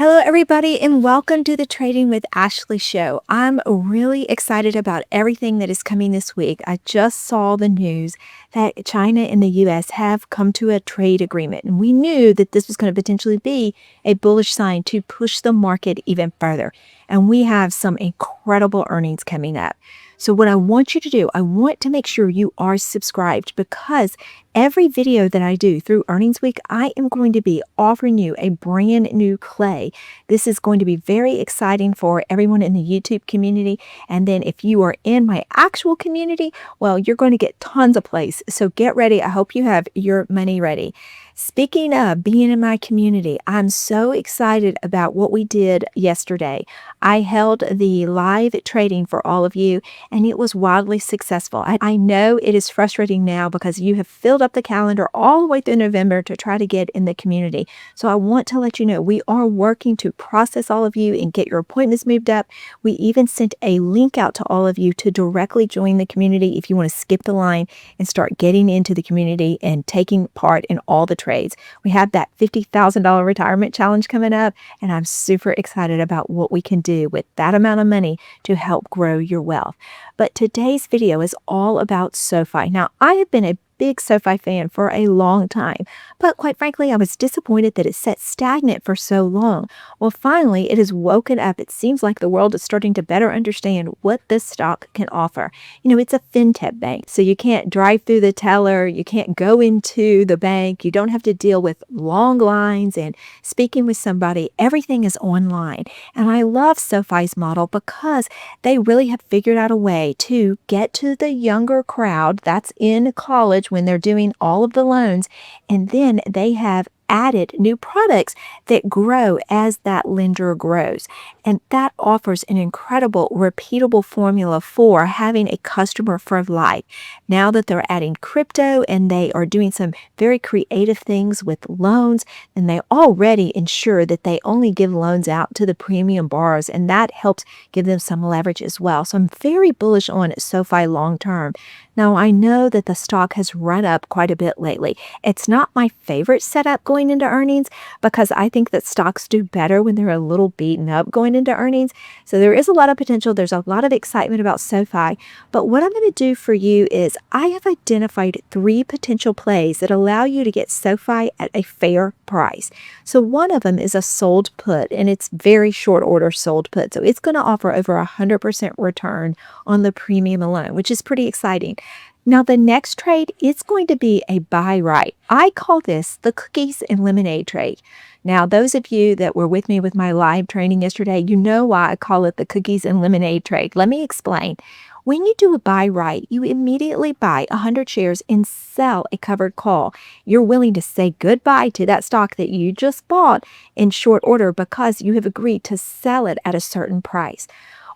Hello, everybody, and welcome to the Trading with Ashley show. I'm really excited about everything that is coming this week. I just saw the news that China and the US have come to a trade agreement, and we knew that this was going to potentially be a bullish sign to push the market even further. And we have some incredible earnings coming up. So what I want you to do, I want to make sure you are subscribed because every video that I do through earnings week, I am going to be offering you a brand new play. This is going to be very exciting for everyone in the YouTube community. And then if you are in my actual community, well, you're going to get tons of plays. So get ready. I hope you have your money ready. Speaking of being in my community, I'm so excited about what we did yesterday. I held the live trading for all of you, and it was wildly successful. I know it is frustrating now because you have filled up the calendar all the way through November to try to get in the community. So I want to let you know we are working to process all of you and get your appointments moved up. We even sent a link out to all of you to directly join the community if you want to skip the line and start getting into the community and taking part in all the trades. We have that $50,000 retirement challenge coming up, and I'm super excited about what we can do with that amount of money to help grow your wealth. But today's video is all about Sofi. Now, I have been a big Sofi fan for a long time, but quite frankly, I was disappointed that it sat stagnant for so long. Well, finally, it has woken up. It seems like the world is starting to better understand what this stock can offer. It's a fintech bank, so you can't drive through the teller, you can't go into the bank, you don't have to deal with long lines and speaking with somebody. Everything is online. And I love Sofi's model because they really have figured out a way to get to the younger crowd that's in college when they're doing all of the loans, and then they have added new products that grow as that lender grows. And that offers an incredible repeatable formula for having a customer for life. Now that they're adding crypto and they are doing some very creative things with loans, and they already ensure that they only give loans out to the premium borrowers, and that helps give them some leverage as well. So I'm very bullish on Sofi long term. Now, I know that the stock has run up quite a bit lately. It's not my favorite setup going into earnings because I think that stocks do better when they're a little beaten up going into earnings. So there is a lot of potential. There's a lot of excitement about Sofi. But what I'm going to do for you is I have identified 3 potential plays that allow you to get Sofi at a fair price. So one of them is a sold put, and it's very short order sold put. So it's going to offer over 100% return on the premium alone, which is pretty exciting. Now, the next trade is going to be a buy right. I call this the cookies and lemonade trade. Now, those of you that were with me with my live training yesterday, you know why I call it the cookies and lemonade trade. Let me explain. When you do a buy right, you immediately buy 100 shares and sell a covered call. You're willing to say goodbye to that stock that you just bought in short order because you have agreed to sell it at a certain price.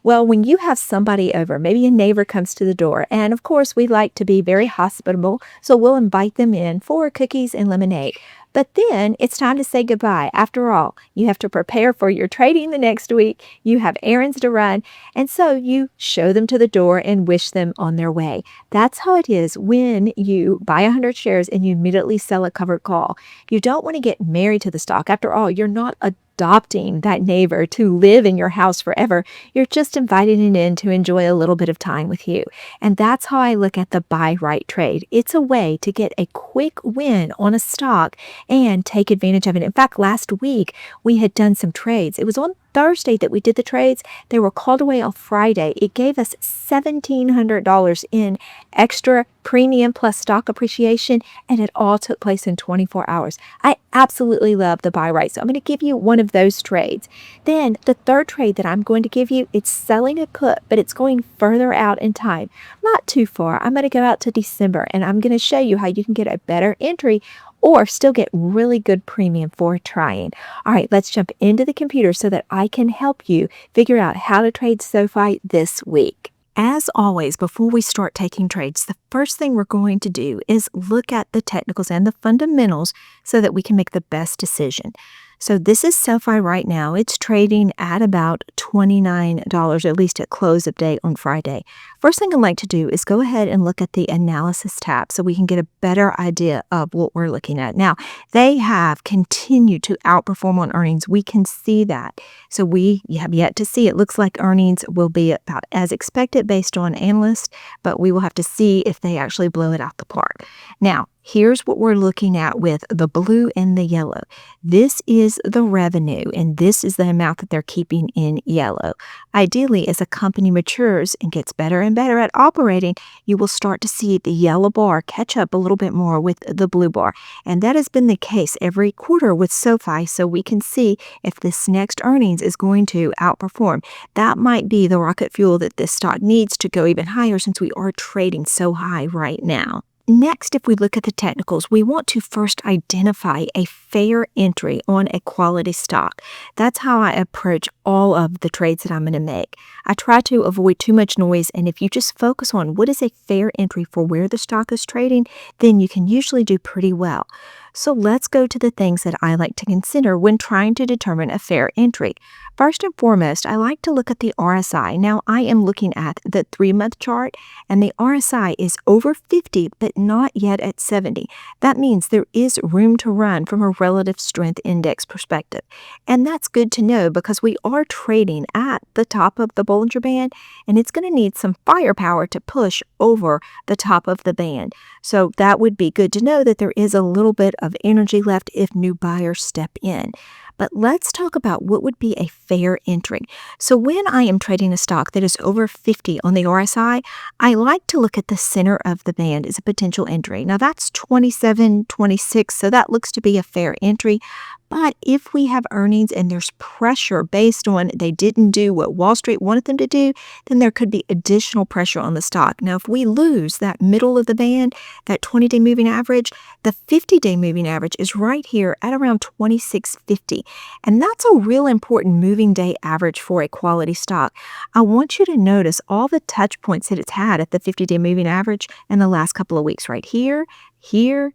Well, when you have somebody over, maybe a neighbor comes to the door, and of course we like to be very hospitable, so we'll invite them in for cookies and lemonade. But then it's time to say goodbye. After all, you have to prepare for your trading the next week, you have errands to run, and so you show them to the door and wish them on their way. That's how it is when you buy 100 shares and you immediately sell a covered call. You don't want to get married to the stock. After all, you're not adopting that neighbor to live in your house forever. You're just inviting it in to enjoy a little bit of time with you. And that's how I look at the buy right trade. It's a way to get a quick win on a stock and take advantage of it. In fact, last week we had done some trades. It was on Thursday that we did the trades. They were called away on Friday. It gave us $1,700 in extra premium plus stock appreciation, and it all took place in 24 hours. I absolutely love the buy right. So I'm going to give you one of those trades. Then the third trade that I'm going to give you, it's selling a put, but it's going further out in time. Not too far. I'm going to go out to December, and I'm going to show you how you can get a better entry or still get really good premium for trying. All right, let's jump into the computer so that I can help you figure out how to trade Sofi this week. As always, before we start taking trades, the first thing we're going to do is look at the technicals and the fundamentals so that we can make the best decision. So this is SoFi right now. It's trading at about $29, at least at close of day on Friday. First thing I'd like to do is go ahead and look at the analysis tab so we can get a better idea of what we're looking at. Now, they have continued to outperform on earnings. We can see that. So we have yet to see. It looks like earnings will be about as expected based on analysts, but we will have to see if they actually blow it out the park. Now, here's what we're looking at with the blue and the yellow. This is the revenue, and this is the amount that they're keeping in yellow. Ideally, as a company matures and gets better and better at operating, you will start to see the yellow bar catch up a little bit more with the blue bar. And that has been the case every quarter with SoFi, so we can see if this next earnings is going to outperform. That might be the rocket fuel that this stock needs to go even higher since we are trading so high right now. Next, if we look at the technicals, we want to first identify a fair entry on a quality stock. That's how I approach all of the trades that I'm going to make. I try to avoid too much noise, and if you just focus on what is a fair entry for where the stock is trading, then you can usually do pretty well. So let's go to the things that I like to consider when trying to determine a fair entry. First and foremost, I like to look at the RSI. Now, I am looking at the 3-month chart, and the RSI is over 50, but not yet at 70. That means there is room to run from a relative strength index perspective. And that's good to know because we are trading at the top of the Bollinger Band, and it's going to need some firepower to push over the top of the band. So that would be good to know that there is a little bit of energy left if new buyers step in. But let's talk about what would be a fair entry. So when I am trading a stock that is over 50 on the RSI, I like to look at the center of the band as a potential entry. Now that's 27, 26, so that looks to be a fair entry. But if we have earnings and there's pressure based on they didn't do what Wall Street wanted them to do, then there could be additional pressure on the stock. Now, if we lose that middle of the band, that 20-day moving average, the 50-day moving average is right here at around 26.50. And that's a real important moving day average for a quality stock. I want you to notice all the touch points that it's had at the 50-day moving average in the last couple of weeks, right here, here,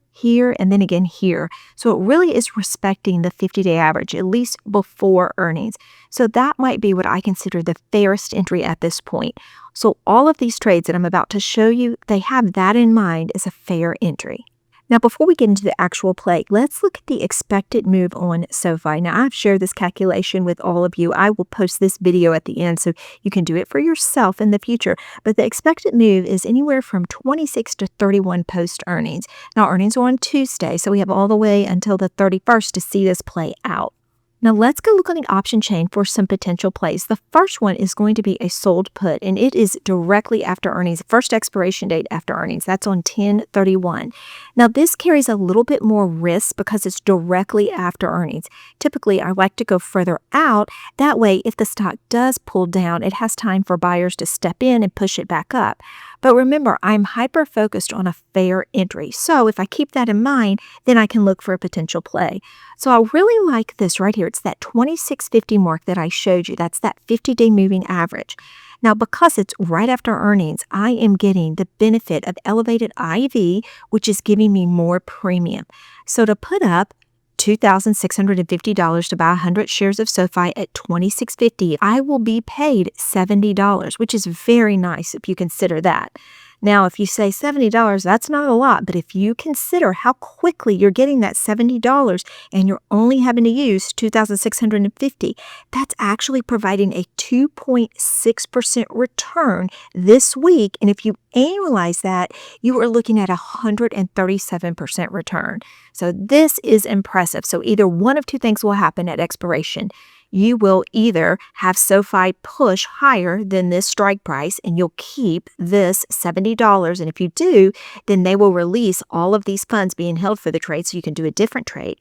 and then again here. So it really is respecting the 50-day average, at least before earnings. So that might be what I consider the fairest entry at this point. So all of these trades that I'm about to show you, they have that in mind as a fair entry. Now, before we get into the actual play, let's look at the expected move on SoFi. Now, I've shared this calculation with all of you. I will post this video at the end so you can do it for yourself in the future. But the expected move is anywhere from 26 to 31 post earnings. Now, earnings are on Tuesday, so we have all the way until the 31st to see this play out. Now let's go look on the option chain for some potential plays. The first one is going to be a sold put, and it is directly after earnings, first expiration date after earnings. That's on 10/31. Now this carries a little bit more risk because it's directly after earnings. Typically, I like to go further out. That way, if the stock does pull down, it has time for buyers to step in and push it back up. But remember, I'm hyper-focused on a fair entry. So if I keep that in mind, then I can look for a potential play. So I really like this right here. It's that 26.50 mark that I showed you. That's that 50-day moving average. Now, because it's right after earnings, I am getting the benefit of elevated IV, which is giving me more premium. So to put up $2,650 to buy 100 shares of SoFi at $26.50, I will be paid $70, which is very nice if you consider that. Now, if you say $70, that's not a lot, but if you consider how quickly you're getting that $70 and you're only having to use $2,650, that's actually providing a 2.6% return this week. And if you annualize that, you are looking at a 137% return. So this is impressive. So either one of two things will happen at expiration. You will either have SoFi push higher than this strike price and you'll keep this $70. And if you do, then they will release all of these funds being held for the trade so you can do a different trade.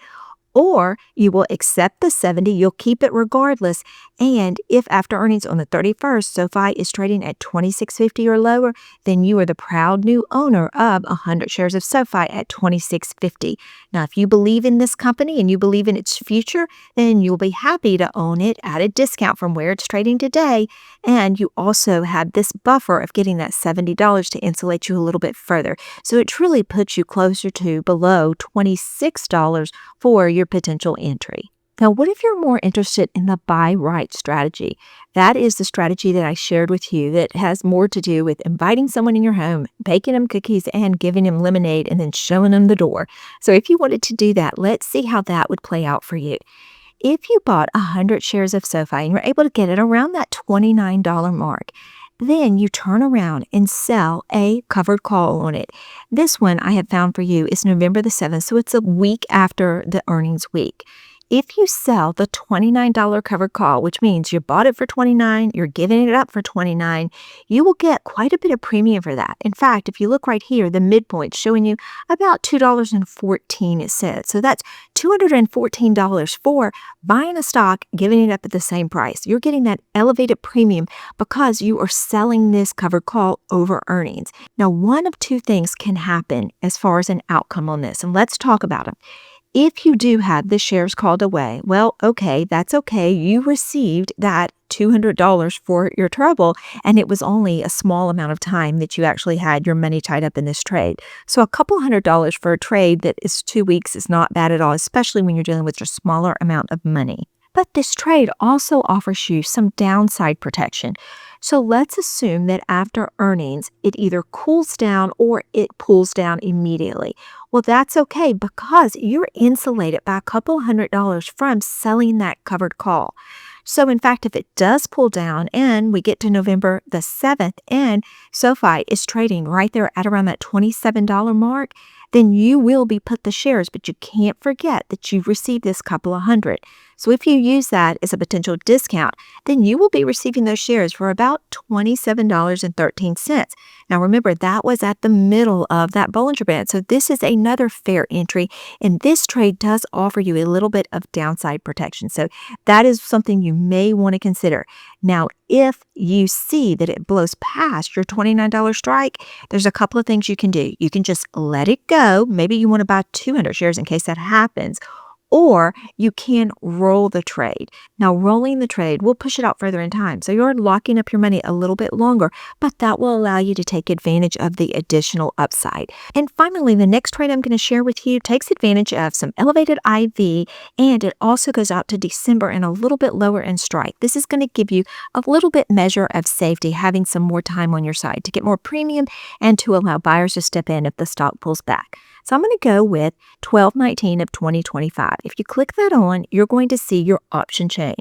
Or you will accept the 70, you'll keep it regardless. And if after earnings on the 31st, SoFi is trading at $26.50 or lower, then you are the proud new owner of 100 shares of SoFi at $26.50. Now, if you believe in this company and you believe in its future, then you'll be happy to own it at a discount from where it's trading today. And you also have this buffer of getting that $70 to insulate you a little bit further. So it truly puts you closer to below $26 for your potential entry. Now, what if you're more interested in the buy right strategy? That is the strategy that I shared with you that has more to do with inviting someone in your home, baking them cookies, and giving them lemonade, and then showing them the door. So, if you wanted to do that, let's see how that would play out for you. If you bought 100 shares of Sofi and you're able to get it around that $29 mark, then you turn around and sell a covered call on it. This one I have found for you is November the 7th, so it's a week after the earnings week. If you sell the $29 covered call, which means you bought it for $29, you're giving it up for $29, you will get quite a bit of premium for that. In fact, if you look right here, the midpoint showing you about $2.14. So that's $214 for buying a stock, giving it up at the same price. You're getting that elevated premium because you are selling this covered call over earnings. Now, one of two things can happen as far as an outcome on this, and let's talk about them. If you do have the shares called away, well, okay, that's okay. You received that $200 for your trouble, and it was only a small amount of time that you actually had your money tied up in this trade. So a couple $100 for a trade that is 2 weeks is not bad at all, especially when you're dealing with a smaller amount of money. But this trade also offers you some downside protection. So let's assume that after earnings, it either cools down or it pulls down immediately. Well, that's okay because you're insulated by a couple $100 from selling that covered call. So in fact, if it does pull down and we get to November the 7th and Sofi is trading right there at around that $27 mark, then you will be put the shares, but you can't forget that you've received this couple of hundred. So if you use that as a potential discount, then you will be receiving those shares for about $27.13. Now remember, that was at the middle of that Bollinger Band. So this is another fair entry, and this trade does offer you a little bit of downside protection. So that is something you may want to consider. Now, if you see that it blows past your $29 strike, there's a couple of things you can do. You can just let it go. Maybe you want to buy 200 shares in case that happens. Or you can roll the trade. Now, rolling the trade will push it out further in time. So you're locking up your money a little bit longer, but that will allow you to take advantage of the additional upside. And finally, the next trade I'm going to share with you takes advantage of some elevated IV, and it also goes out to December and a little bit lower in strike. This is going to give you a little bit measure of safety, having some more time on your side to get more premium and to allow buyers to step in if the stock pulls back. So I'm going to go with 12/19 of 2025. If you click that on, you're going to see your option chain.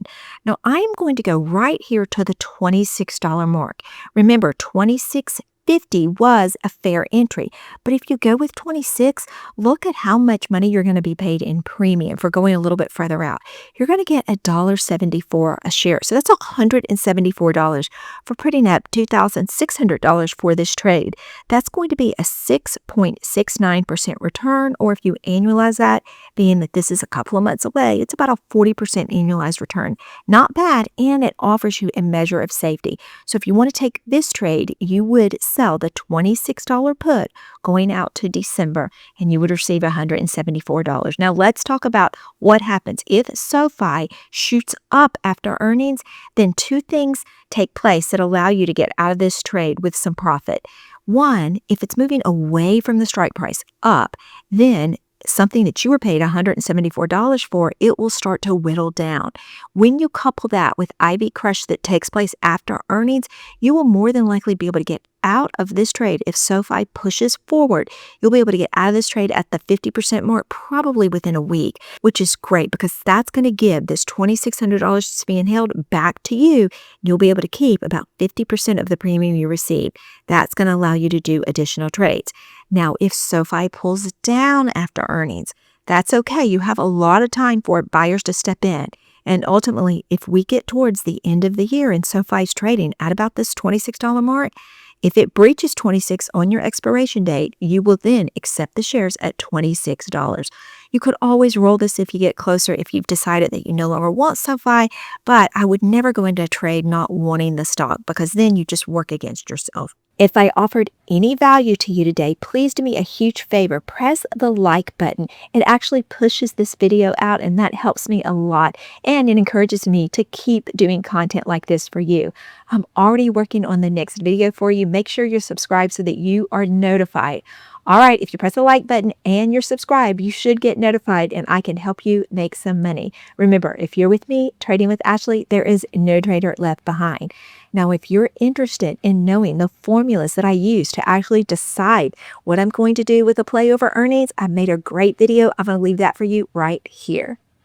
Now, I am going to go right here to the $26 mark. Remember, $26.50 was a fair entry. But if you go with 26, look at how much money you're going to be paid in premium for going a little bit further out. You're going to get $1.74 a share. So that's $174 for putting up $2,600 for this trade. That's going to be a 6.69% return, or if you annualize that, being that this is a couple of months away, it's about a 40% annualized return. Not bad, and it offers you a measure of safety. So if you want to take this trade, you would sell the $26 put going out to December, and you would receive $174. Now let's talk about what happens if Sofi shoots up after earnings. Then two things take place that allow you to get out of this trade with some profit. One, if it's moving away from the strike price up, then something that you were paid $174 for, it will start to whittle down. When you couple that with IV crush that takes place after earnings, you will more than likely be able to get out of this trade. If Sofi pushes forward, you'll be able to get out of this trade at the 50% mark probably within a week, which is great because that's going to give this $2,600 that's being held back to you. You'll be able to keep about 50% of the premium you receive. That's going to allow you to do additional trades. Now, if Sofi pulls down after earnings, that's okay. You have a lot of time for buyers to step in. And ultimately, if we get towards the end of the year and Sofi's trading at about this $26 mark, if it breaches 26 on your expiration date, you will then accept the shares at $26. You could always roll this if you get closer, if you've decided that you no longer want Sofi, but I would never go into a trade not wanting the stock because then you just work against yourself. If I offered any value to you today, please do me a huge favor. Press the like button. It actually pushes this video out, and that helps me a lot, and it encourages me to keep doing content like this for you. I'm already working on the next video for you. Make sure you're subscribed so that you are notified. All right, if you press the like button and you're subscribed, you should get notified and I can help you make some money. Remember, if you're with me, Trading with Ashley, there is no trader left behind. Now, if you're interested in knowing the formulas that I use to actually decide what I'm going to do with the play over earnings, I made a great video. I'm going to leave that for you right here.